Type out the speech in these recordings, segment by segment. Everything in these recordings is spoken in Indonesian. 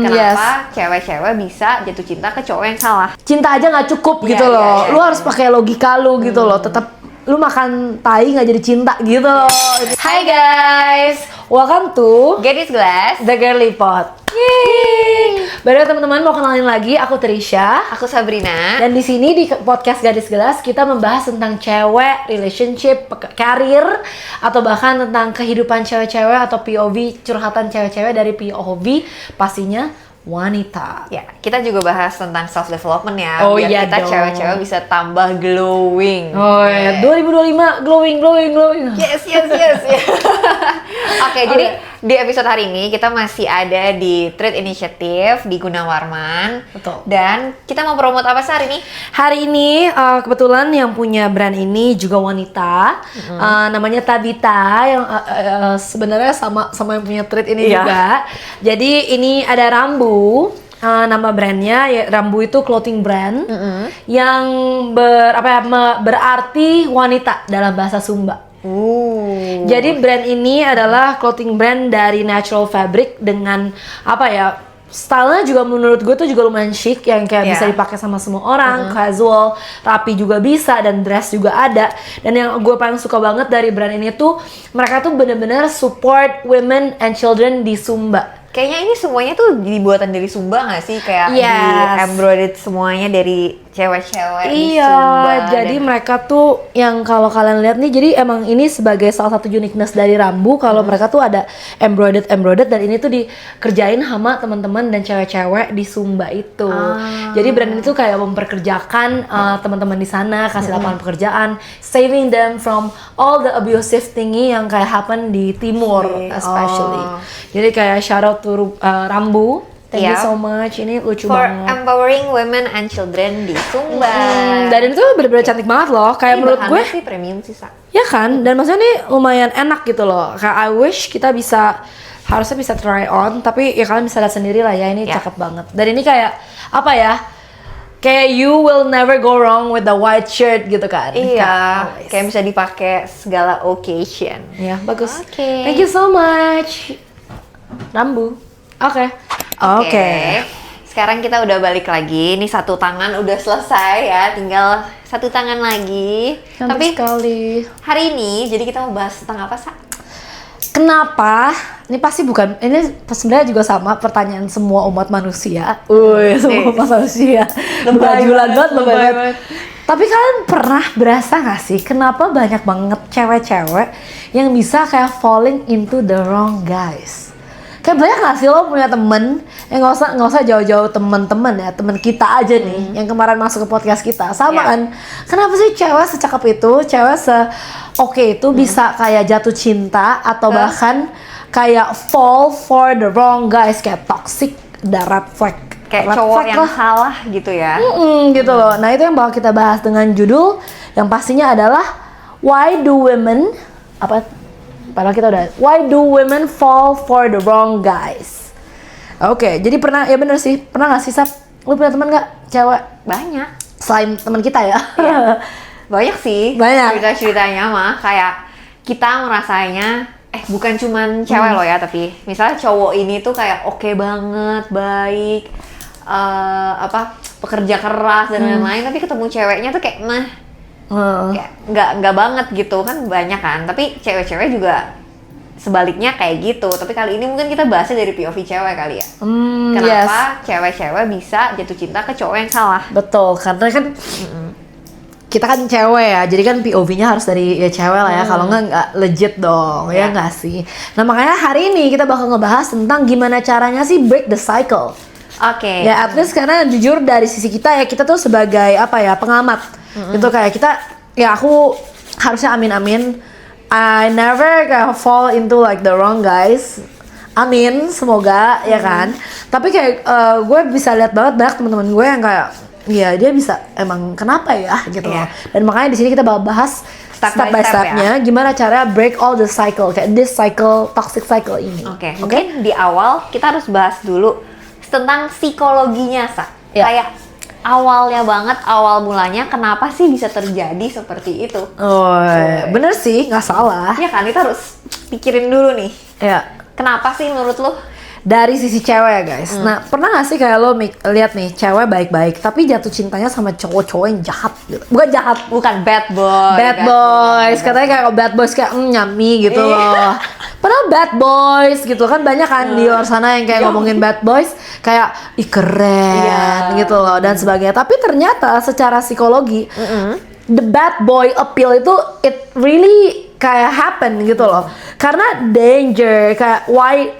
Kenapa cewek-cewek bisa jatuh cinta ke cowok yang salah? Cinta aja nggak cukup gitu loh. Lu harus pakai logika lu gitu loh. Tetap lu makan tai nggak jadi cinta gitu loh. Hai guys, welcome to Gadis Gelas, The Girly Pod. Yeay. Baru teman-teman mau kenalin lagi, aku Trisha. aku Sabrina. Dan di sini di podcast Gadis Gelas kita membahas tentang cewek, relationship, karir, atau bahkan tentang kehidupan cewek-cewek atau POV, curhatan cewek-cewek dari POV pastinya wanita. Ya, kita juga bahas tentang self development ya, Oh biar iya kita dong. cewek-cewek bisa tambah glowing. Oh ya, 2025 glowing. Yes. Oke, jadi di episode hari ini kita masih ada di Trade Initiative di Gunawarman. Betul. Dan kita mau promote apa sih hari ini? Hari ini kebetulan yang punya brand ini juga wanita, namanya Tabita yang sebenarnya sama yang punya treat ini Iya. juga. Jadi ini ada Rambu, nama brandnya ya, Rambu itu clothing brand yang berarti wanita dalam bahasa Sumba. Jadi brand ini adalah clothing brand dari natural fabric dengan stylenya juga menurut gue tuh juga lumayan chic yang kayak bisa dipakai sama semua orang, casual, rapi juga bisa dan dress juga ada. Dan yang gue paling suka banget dari brand ini tuh mereka tuh bener-bener support women and children di Sumba. Kayaknya ini semuanya tuh dibuatan dari Sumba nggak sih? Kayak Yes. di embroidered semuanya dari cewek-cewek di Iya, Sumba. jadi dan- mereka tuh yang kalau kalian lihat nih, jadi emang ini sebagai salah satu uniqueness dari Rambu kalau mereka tuh ada embroidered dan ini tuh dikerjain sama teman-teman dan cewek-cewek di Sumba itu. Jadi brand ini tuh kayak memperkerjakan teman-teman di sana, kasih lapangan pekerjaan, saving them from all the abusive thingy yang kayak happen di timur especially. Jadi kayak shout out to Rambu. Thank you Iya. so much. Ini lucu For banget. empowering women and children di Sumba. Dan itu bener-bener cantik banget loh. Kayak Ini menurut bahannya gue, sih premium sih, Sa. ya kan? Dan maksudnya ini lumayan enak gitu loh. Kayak I wish kita harusnya bisa try on. Tapi ya kalian bisa lihat sendiri lah ya, ini Ya. cakep banget. Dan ini kayak, kayak you will never go wrong with the white shirt gitu kan. Iya, always. kayak bisa dipakai segala occasion. Ya, bagus. Oke. Thank you so much. Rambu. Oke. Sekarang kita udah balik lagi. Ini satu tangan udah selesai ya, tinggal satu tangan lagi. Cantik sekali. Hari ini jadi kita mau bahas tentang apa, Sa? Kenapa? Ini pasti bukan, ini sebenarnya juga sama pertanyaan semua umat manusia. Semua umat manusia. Lebay Lebay banget. banget. Tapi kalian pernah berasa gak sih kenapa banyak banget cewek-cewek yang bisa kayak falling into the wrong guys? Kayak banyak gak sih lo punya temen yang nggak usah jauh-jauh temen-temen ya, temen kita aja nih yang kemarin masuk ke podcast kita sama kan? Kenapa sih cewek secakep itu, cewek oke itu bisa kayak jatuh cinta atau bahkan kayak fall for the wrong guys, kayak toxic, the red flag, Kayak red cowok flag yang lah. salah gitu ya. Gitu loh. Nah itu yang bakal kita bahas dengan judul yang pastinya adalah Why do women Padahal kita udah Why do women fall for the wrong guys? Oke, jadi pernah nggak sih Sap? Lu punya teman nggak cewek Banyak. selain teman kita ya? Banyak sih. Banyak. Cerita-ceritanya mah kayak kita merasanya bukan cuman cewek loh ya, tapi misalnya cowok ini tuh kayak oke banget, baik, pekerja keras dan lain-lain, tapi ketemu ceweknya tuh kayak kayak nggak banget gitu kan, banyak kan. Tapi cewek-cewek juga sebaliknya kayak gitu. Tapi kali ini mungkin kita bahasnya dari POV cewek kali ya. Kenapa cewek-cewek bisa jatuh cinta ke cowok yang salah? Betul, karena kan kita kan cewek ya, jadi kan POV-nya harus dari cewek lah ya, kalau nggak legit dong, ya nggak sih? Nah makanya hari ini kita bakal ngebahas tentang gimana caranya sih break the cycle. Oke. Ya at least karena jujur dari sisi kita ya, kita tuh sebagai pengamat gitu, kayak kita ya, aku harusnya amin I never kayak fall into like the wrong guys, amin, semoga ya kan. Tapi kayak gue bisa lihat banget teman-teman gue yang kayak ya dia bisa emang kenapa ya gitu loh. Dan makanya di sini kita bakal bahas step by stepnya gimana cara break all the cycle, kayak this cycle, toxic cycle ini. Oke. Mungkin di awal kita harus bahas dulu tentang psikologinya, Sa. Ya. Kayak awalnya banget, awal mulanya kenapa sih bisa terjadi seperti itu? Bener sih, nggak salah. Ya kan, kita harus pikirin dulu nih. Ya. Kenapa sih menurut lo dari sisi cewek ya guys. Nah, pernah gak sih kayak lo lihat nih cewek baik-baik tapi jatuh cintanya sama cowok-cowok yang jahat gitu. Bukan jahat, Bukan bad boy. bad boys. Katanya kayak bad boys kayak nyami gitu loh. Padahal bad boys gitu kan banyak kan di luar sana yang kayak ngomongin bad boys kayak ih keren gitu loh dan sebagainya. Tapi ternyata secara psikologi the bad boy appeal itu it really kayak happen gitu loh. Karena danger kayak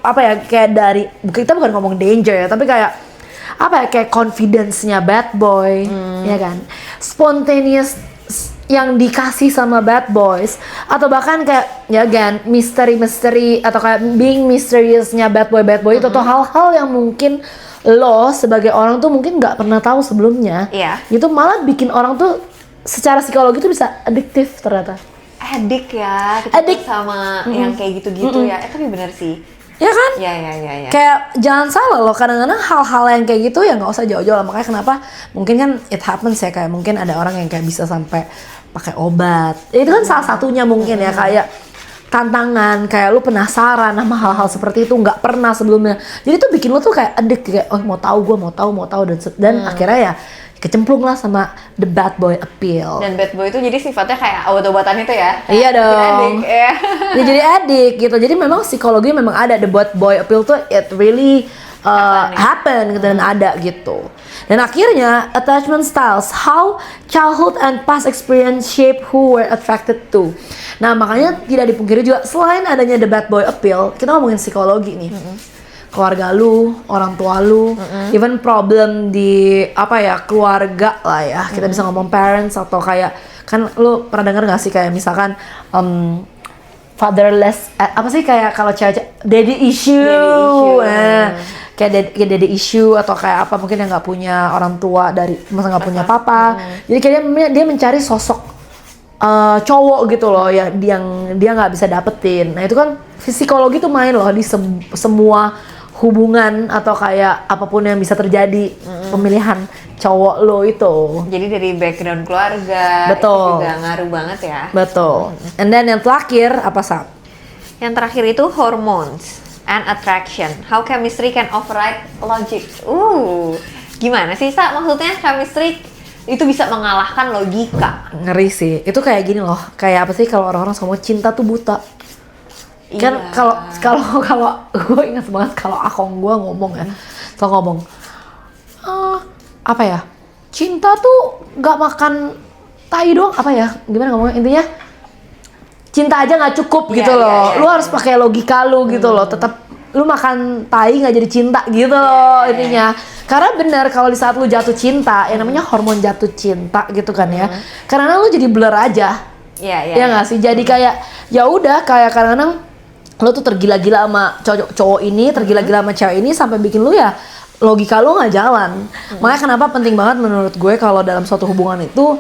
apa ya kayak dari kita bukan ngomong danger ya tapi kayak apa ya kayak confidence-nya bad boy ya kan. Spontaneous yang dikasih sama bad boys atau bahkan kayak ya again misteri atau kayak being mysterious-nya bad boy itu tuh hal-hal yang mungkin lo sebagai orang tuh mungkin nggak pernah tahu sebelumnya. Itu malah bikin orang tuh secara psikologi tuh bisa adiktif ternyata. Edik ya, kita sama yang kayak gitu-gitu ya. Tapi bener sih. Ya kan? Ya. Kayak jangan salah loh, kadang-kadang hal-hal yang kayak gitu ya nggak usah jauh-jauh lah. Makanya kenapa mungkin kan it happens ya kayak mungkin ada orang yang kayak bisa sampai pakai obat. Itu kan salah satunya mungkin ya kayak tantangan, kayak lu penasaran sama hal-hal seperti itu nggak pernah sebelumnya. Jadi tuh bikin lu tuh kayak adik kayak oh mau tahu dan akhirnya ya kecemplung lah sama the bad boy appeal. Dan bad boy itu jadi sifatnya kayak obat-obatan itu ya? Iya dong. Adik, ya. Ya jadi adik gitu. Jadi memang psikologi memang ada the bad boy appeal tuh it really happen gitu dan ada gitu. Dan akhirnya attachment styles, how childhood and past experience shape who we're attracted to. Nah makanya tidak dipungkiri juga selain adanya the bad boy appeal, kita ngomongin psikologi nih. Keluarga lu, orang tua lu, even problem di apa ya keluarga lah ya. Kita bisa ngomong parents atau kayak kan lu pernah denger gak sih kayak misalkan fatherless apa sih kayak kalau cewek daddy issue. Kayak daddy issue atau kayak apa mungkin yang nggak punya orang tua dari masa nggak punya papa. Jadi kayaknya dia mencari sosok cowok gitu loh ya yang dia nggak bisa dapetin. Nah itu kan psikologi tuh main loh di semua hubungan atau kayak apapun yang bisa terjadi pemilihan cowok lo itu. Jadi dari background keluarga betul. Itu juga ngaruh banget ya. Betul. And then yang terakhir apa Sab? Yang terakhir itu hormones and attraction. How chemistry can override logic. Gimana sih Sa? Maksudnya chemistry itu bisa mengalahkan logika. Ngeri sih. Itu kayak gini loh. Kayak apa sih kalau orang-orang ngomong cinta tuh buta. Kan kalau gue ingat banget kalau akong gue ngomong ya, ngomong apa ya, cinta tuh nggak makan tai doang apa ya, gimana ngomongnya intinya cinta aja nggak cukup gitu loh, lu harus pakai logika lu gitu loh, tetap lu makan tai nggak jadi cinta gitu loh intinya. Karena benar kalau di saat lu jatuh cinta, yang namanya hormon jatuh cinta gitu kan ya, karena lu jadi blur aja, ya nggak sih, jadi kayak ya udah kayak kadang-kadang lo tuh tergila-gila sama cowok ini, tergila-gila sama cewek ini sampai bikin lu ya logika lu nggak jalan. Makanya kenapa penting banget menurut gue kalau dalam suatu hubungan itu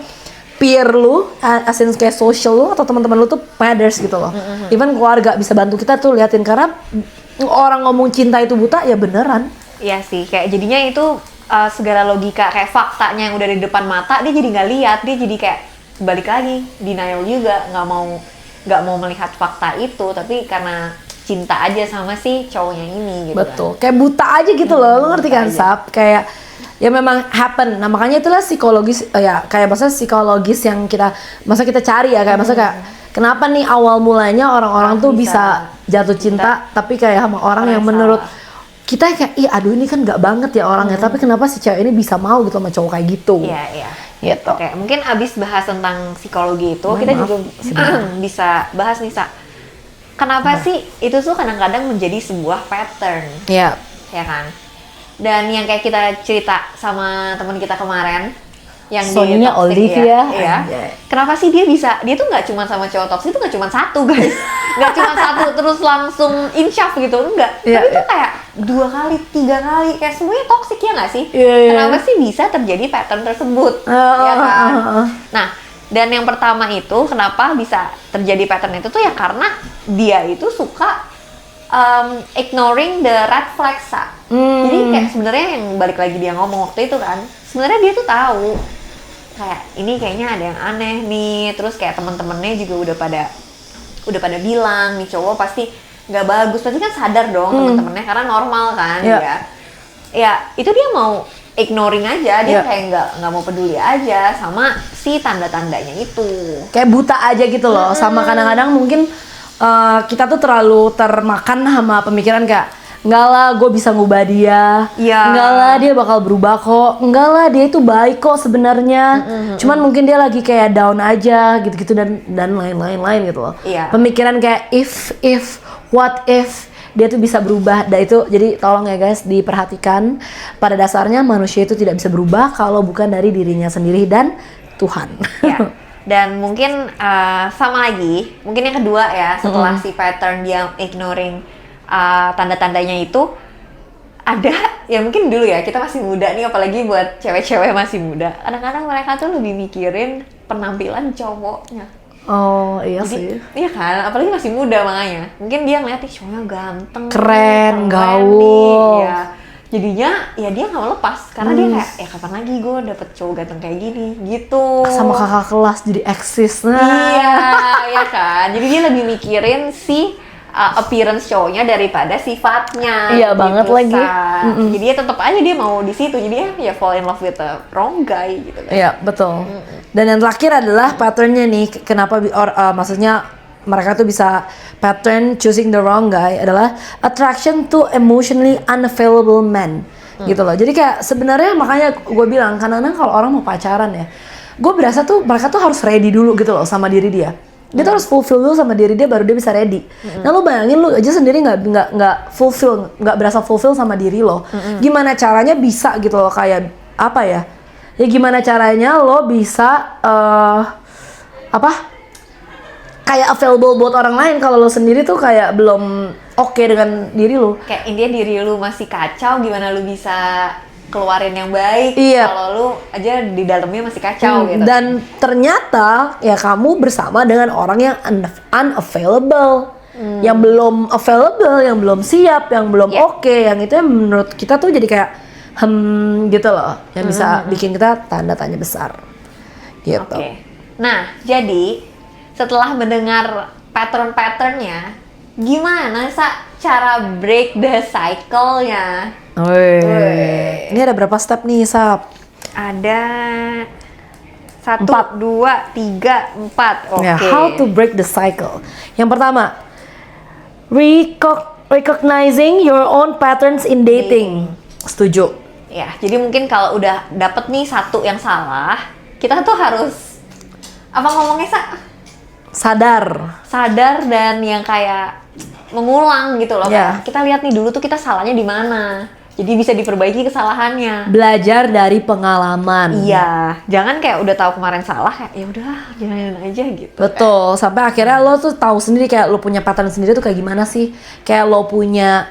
peer lu, as in kayak social lu atau teman-teman lu tuh matters gitu loh. Even keluarga bisa bantu kita tuh liatin karena orang ngomong cinta itu buta ya beneran. Iya sih, kayak jadinya itu segala logika kayak faktanya yang udah di depan mata dia jadi nggak lihat, dia jadi kayak balik lagi denial juga, nggak mau melihat fakta itu, tapi karena cinta aja sama si cowoknya ini gitu. Betul, kayak buta aja gitu loh, lo ngerti kan Sab? Kayak ya memang happen. Nah makanya itulah psikologis ya kayak maksudnya psikologis yang kita cari ya kayak maksudnya kayak kenapa nih awal mulanya orang-orang tuh bisa jatuh cinta tapi kayak sama orang yang menurut kita kayak aduh ini kan nggak banget ya orangnya, tapi kenapa si cewek ini bisa mau gitu sama cowok kayak gitu. Iya gitu. Oke, mungkin abis bahas tentang psikologi itu kita juga bisa bahas nih Sa, kenapa sih itu tuh kadang-kadang menjadi sebuah pattern. Iya. Ya kan. Dan yang kayak kita cerita sama teman kita kemarin yang Sonya Olivia. Iya. Kenapa sih dia tuh nggak cuma sama cowok toksik, itu nggak cuma satu guys, nggak cuma satu terus langsung insyaf gitu, enggak. Tapi itu kayak 2 kali, 3 kali, kayak semuanya toksik ya nggak sih? Kenapa sih bisa terjadi pattern tersebut? Ya kan? Nah, dan yang pertama itu kenapa bisa terjadi pattern itu tuh ya karena dia itu suka ignoring the red flags. Jadi kayak sebenarnya yang balik lagi dia ngomong waktu itu kan, sebenarnya dia tuh tahu kayak ini kayaknya ada yang aneh nih, terus kayak teman-temannya juga udah pada bilang nih cowok pasti nggak bagus, pasti kan sadar dong teman-temannya karena normal kan ya itu dia mau ignoring aja, dia kayak nggak mau peduli aja sama si tanda-tandanya itu, kayak buta aja gitu loh. Sama kadang-kadang mungkin kita tuh terlalu termakan sama pemikiran kayak enggak lah gue bisa ngubah dia, enggak lah dia bakal berubah kok, enggak lah dia itu baik kok sebenarnya, cuman mungkin dia lagi kayak down aja gitu-gitu dan lain-lain gitu loh. Pemikiran kayak if what if dia tuh bisa berubah. Dan itu jadi tolong ya guys diperhatikan, pada dasarnya manusia itu tidak bisa berubah kalau bukan dari dirinya sendiri dan Tuhan. Dan mungkin sama lagi, mungkin yang kedua ya, setelah si pattern dia ignoring tanda-tandanya itu, ada ya mungkin dulu ya kita masih muda nih, apalagi buat cewek-cewek masih muda, kadang-kadang mereka tuh lebih mikirin penampilan cowoknya. Oh iya. Jadi, sih. Iya kan, apalagi masih muda, makanya mungkin dia ngeliat nih cowoknya ganteng, keren gaul. Ya jadinya ya dia nggak mau lepas karena dia kayak ya kapan lagi gue dapet cowok ganteng kayak gini gitu. Sama kakak kelas jadi eksis. Iya kan, jadi dia lebih mikirin si appearance cowoknya daripada sifatnya. Iya gitu, banget lagi. Jadi ya tetap aja dia mau di situ, jadi ya fall in love with the wrong guy gitu kan. Iya betul. Dan yang terakhir adalah patternnya nih, kenapa maksudnya mereka tuh bisa pattern choosing the wrong guy adalah attraction to emotionally unavailable men. Gitu loh. Jadi kayak sebenarnya makanya gue bilang kadang-kadang kalau orang mau pacaran ya, gue berasa tuh mereka tuh harus ready dulu gitu loh sama diri dia. Dia tuh harus fulfill dulu sama diri dia baru dia bisa ready. Nah lu bayangin lu aja sendiri nggak fulfill, nggak berasa fulfill sama diri lo. Gimana caranya bisa gitu loh, kayak apa ya? Ya gimana caranya lo bisa kayak available buat orang lain kalau lo sendiri tuh kayak belum oke dengan diri lo. Kayak intinya diri lu masih kacau, gimana lu bisa keluarin yang baik kalau lu aja di dalamnya masih kacau gitu. Dan ternyata ya kamu bersama dengan orang yang unavailable, yang belum available, yang belum siap, yang belum oke, yang itu yang menurut kita tuh jadi kayak gitu loh, yang bisa bikin kita tanda tanya besar gitu. Nah jadi setelah mendengar pattern-patternnya, gimana cara break the cycle-nya? Ini ada berapa step nih, Sap? Ada 1, 2, 3, 4. Oke. How to break the cycle. Yang pertama, recognizing your own patterns in dating. Setuju. Ya, jadi mungkin kalau udah dapet nih satu yang salah, kita tuh harus sadar dan yang kayak mengulang gitu loh. Kita lihat nih dulu tuh kita salahnya di mana. Jadi bisa diperbaiki kesalahannya. Belajar dari pengalaman. Iya, jangan kayak udah tahu kemarin salah kayak ya udahlah jalanin aja gitu. Betul, sampai akhirnya lo tuh tahu sendiri kayak lo punya pattern sendiri tuh kayak gimana sih? Kayak lo punya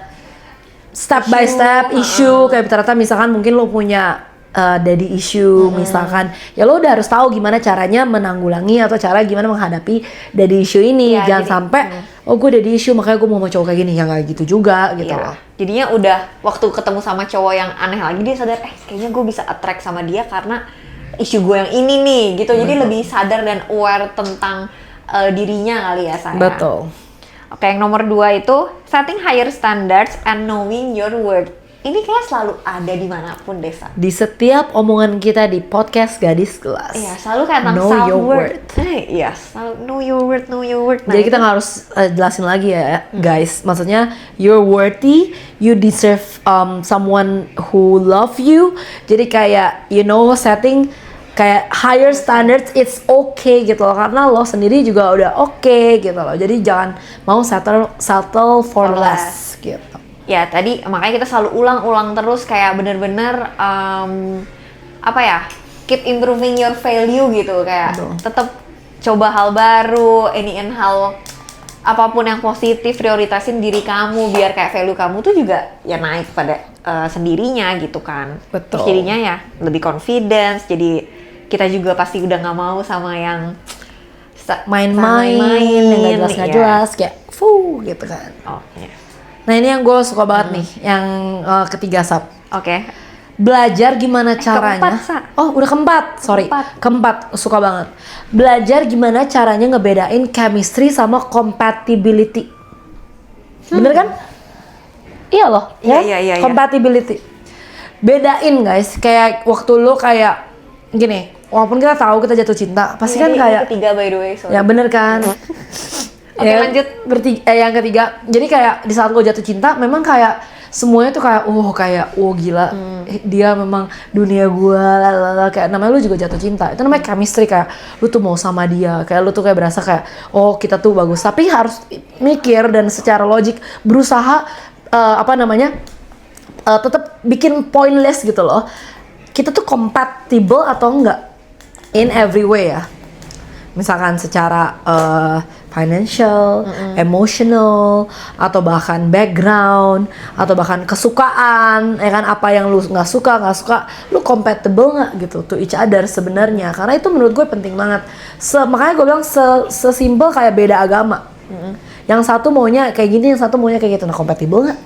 step by step issue, kayak ternyata misalkan mungkin lo punya daddy issue misalkan, ya lo udah harus tahu gimana caranya menanggulangi atau cara gimana menghadapi daddy issue ini. Jangan sampai gue daddy issue makanya gue mau cowok kayak gini, ya nggak gitu juga gitu loh. Jadinya udah waktu ketemu sama cowok yang aneh lagi dia sadar kayaknya gue bisa attract sama dia karena issue gue yang ini nih gitu. Jadi lebih sadar dan aware tentang dirinya kali ya sayang. Betul. Oke, yang nomor 2 itu setting higher standards and knowing your worth. Ini kayak selalu ada dimanapun Desa. Di setiap omongan kita di podcast Gadis Kelas. Iya, selalu kayak tentang self-worth. Iya, selalu know your worth. Jadi kita nggak harus jelasin lagi ya guys. Maksudnya you're worthy, you deserve someone who love you. Jadi kayak setting kayak higher standards, it's okay gitu loh. Karena lo sendiri juga udah okay gitu loh. Jadi jangan mau settle for less gitu. Ya tadi makanya kita selalu ulang-ulang terus kayak bener-bener keep improving your value gitu, kayak tetap coba hal baru, hal apapun yang positif, prioritasin diri kamu biar kayak value kamu tuh juga ya naik pada sendirinya gitu kan. Betul. Terus jadinya ya lebih confidence, jadi kita juga pasti udah nggak mau sama yang main-main yang nggak jelas kayak gitu kan. Nah ini yang gue suka banget nih, yang ketiga Sap. Belajar gimana caranya. Udah keempat, suka banget. Belajar gimana caranya ngebedain chemistry sama compatibility. Bener kan? Iya loh, ya? Iya. Compatibility. Bedain guys, kayak waktu lu kayak gini, walaupun kita tahu kita jatuh cinta, pasti kan kayak ketiga by the way, sorry. ya bener kan? Oke, lanjut. Yang ketiga, jadi kayak di saat lo jatuh cinta, memang kayak semuanya tuh kayak, gila, dia memang dunia gue, kayak namanya lu juga jatuh cinta. Itu namanya chemistry, kayak lu tuh mau sama dia, kayak lu tuh kayak berasa kayak, kita tuh bagus. Tapi harus mikir dan secara logik berusaha tetap bikin pointless gitu loh. Kita tuh compatible atau enggak in every way ya. Misalkan secara financial, emotional, atau bahkan background, atau bahkan kesukaan, ya kan, apa yang lu nggak suka, lu compatible nggak gitu to each other sebenarnya. Karena itu menurut gue penting banget. Makanya gue bilang sesimpel kayak beda agama. Yang satu maunya kayak gini, yang satu maunya kayak gitu. Nah, compatible nggak?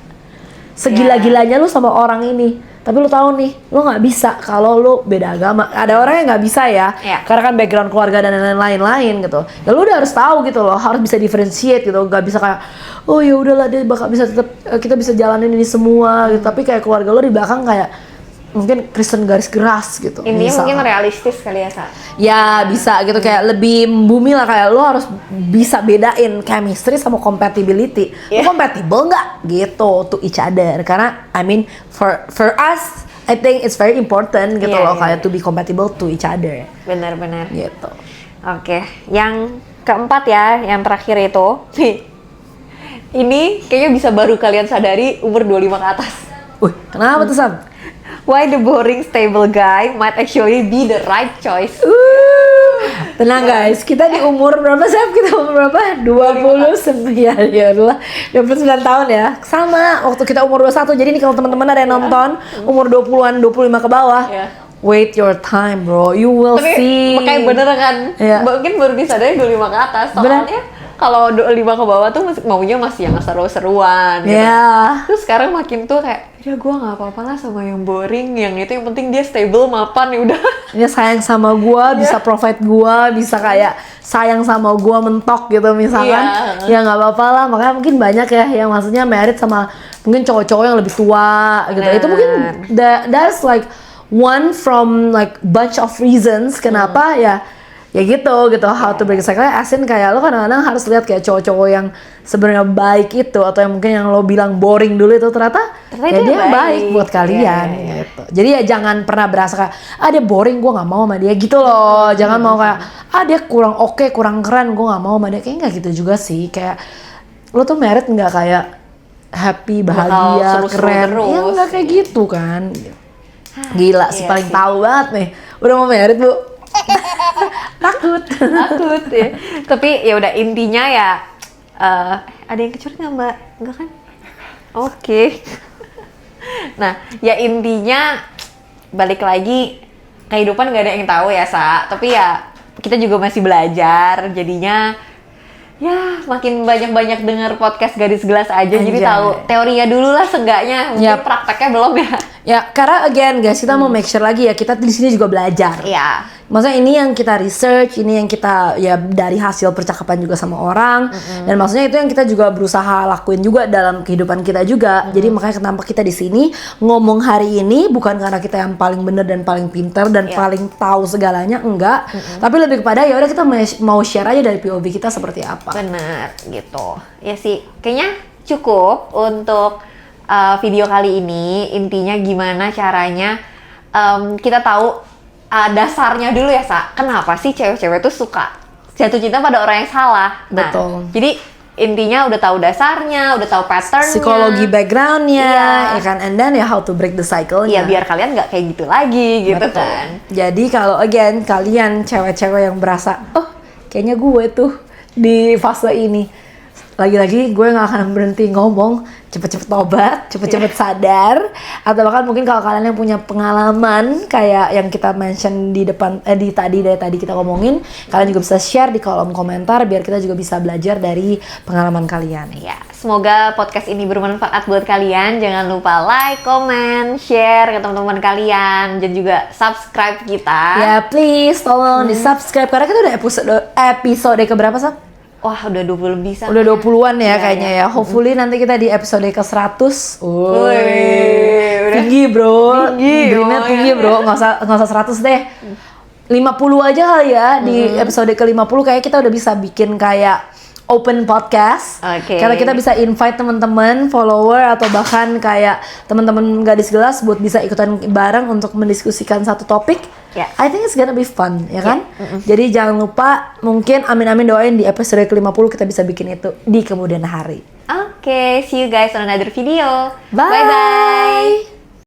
Segila-gilanya lu sama orang ini, tapi lu tahu nih, lu nggak bisa kalau lu beda agama. Ada orang yang nggak bisa ya, karena kan background keluarga dan lain-lain gitu. Ya lu udah harus tahu gitu loh, harus bisa differentiate gitu. Nggak bisa kayak, oh ya udahlah dia bakal bisa tetap, kita bisa jalanin ini semua gitu. Tapi kayak keluarga lu di belakang kayak mungkin Kristen garis keras gitu. Intinya mungkin realistis kali ya, Sa. Ya bisa gitu, kayak lebih bumi lah, kayak lo harus bisa bedain chemistry sama compatibility. Lo compatible nggak gitu to each other? Karena I mean for us I think it's very important gitu loh, kayak to be compatible to each other. Benar-benar. Gitu. Oke, yang keempat ya, yang terakhir itu. Ini kayaknya bisa baru kalian sadari umur 25 ke atas. Kenapa tuh, Sam? Why the boring stable guy might actually be the right choice. Tenang guys, kita di umur berapa sih? Kita umur berapa? 29 ya Allah, 29 tahun ya. Sama waktu kita umur 21. Jadi nih kalau teman-teman ada yang nonton umur 20-an, 25 ke bawah, wait your time bro, you will see. Makanya bener kan, mungkin baru disadari 25 ke atas. Soalnya kalau 25 ke bawah tuh maunya masih yang seru-seruan gitu. Terus sekarang makin tuh kayak, ya gue gak apa-apa lah sama yang boring, yang itu yang penting dia stable, mapan, ya udah. Dia sayang sama gue, bisa provide gue, bisa kayak sayang sama gue, mentok gitu misalkan. Ya gak apa-apa lah, makanya mungkin banyak ya yang maksudnya married sama mungkin cowok-cowok yang lebih tua gitu. Itu mungkin that's like one from like bunch of reasons kenapa ya gitu how to break the cycle. Asin kayak lo kadang-kadang harus lihat kayak cowok-cowok yang sebenarnya baik itu, atau yang mungkin yang lo bilang boring dulu itu ternyata ya dia baik buat kalian gitu. Jadi ya jangan pernah berasa kayak dia boring, gue nggak mau sama dia gitu loh. Jangan mau kayak dia kurang oke, kurang keren, gue nggak mau sama dia. Kayak nggak gitu juga sih. Kayak lo tuh married nggak kayak happy, bahagia, keren, ya nggak kayak gitu kan. Gila sih, paling tahu banget nih. Udah mau married bu. takut ya. Tapi ya udah, intinya ya ada yang kecuali nggak mbak? Enggak kan? Oke. Nah ya intinya balik lagi, kehidupan nggak ada yang tahu ya Sa. Tapi ya kita juga masih belajar, jadinya ya makin banyak dengar podcast Gadis Gelas aja. Jadi tahu teorinya dulu lah seenggaknya, mungkin prakteknya belum ya. Ya karena again guys, kita mau make sure lagi ya, kita di sini juga belajar. Maksudnya ini yang kita research, ini yang kita ya dari hasil percakapan juga sama orang, dan maksudnya itu yang kita juga berusaha lakuin juga dalam kehidupan kita juga. Jadi makanya kenapa kita di sini ngomong hari ini bukan karena kita yang paling bener dan paling pinter dan paling tahu segalanya, enggak. Tapi lebih kepada ya udah kita mau share aja dari POV kita seperti apa. Bener gitu. Ya sih, kayaknya cukup untuk video kali ini. Intinya gimana caranya kita tahu dasarnya dulu ya Sa, kenapa sih cewek-cewek tuh suka jatuh cinta pada orang yang salah. Betul. Jadi intinya udah tahu dasarnya, udah tahu patternnya, psikologi backgroundnya, ya kan, and then ya how to break the cycle-nya. Ya biar kalian nggak kayak gitu lagi gitu. Betul. Kan. Jadi kalau again kalian cewek-cewek yang berasa, kayaknya gue tuh di fase ini, lagi-lagi gue nggak akan berhenti ngomong, cepet-cepet tobat, cepet-cepet sadar. Atau bahkan mungkin kalau kalian yang punya pengalaman kayak yang kita mention di depan dari tadi kita ngomongin, kalian juga bisa share di kolom komentar biar kita juga bisa belajar dari pengalaman kalian. Ya, semoga podcast ini bermanfaat buat kalian. Jangan lupa like, comment, share ke teman-teman kalian, dan juga subscribe kita. Ya please tolong di subscribe, karena kita udah episode keberapa Sab? Wah, udah 20 lebih sama. Udah 20-an ya Iya, kayaknya iya. ya. Hopefully nanti kita di episode ke-100. Wih, udah Tinggi bro. tinggi, Dreamnya oh, tinggi ya. bro. Nggak usah 100 deh. 50 aja kali ya. Di episode ke-50 kayak kita udah bisa bikin kayak open podcast. Oke. Karena kita bisa invite teman-teman, follower atau bahkan kayak teman-teman gadis gelas buat bisa ikutan bareng untuk mendiskusikan satu topik. Yeah. I think it's gonna be fun, ya kan? Jadi jangan lupa, mungkin amin-amin doain di episode ke-50 kita bisa bikin itu di kemudian hari. Oke, see you guys on another video. Bye. Bye-bye.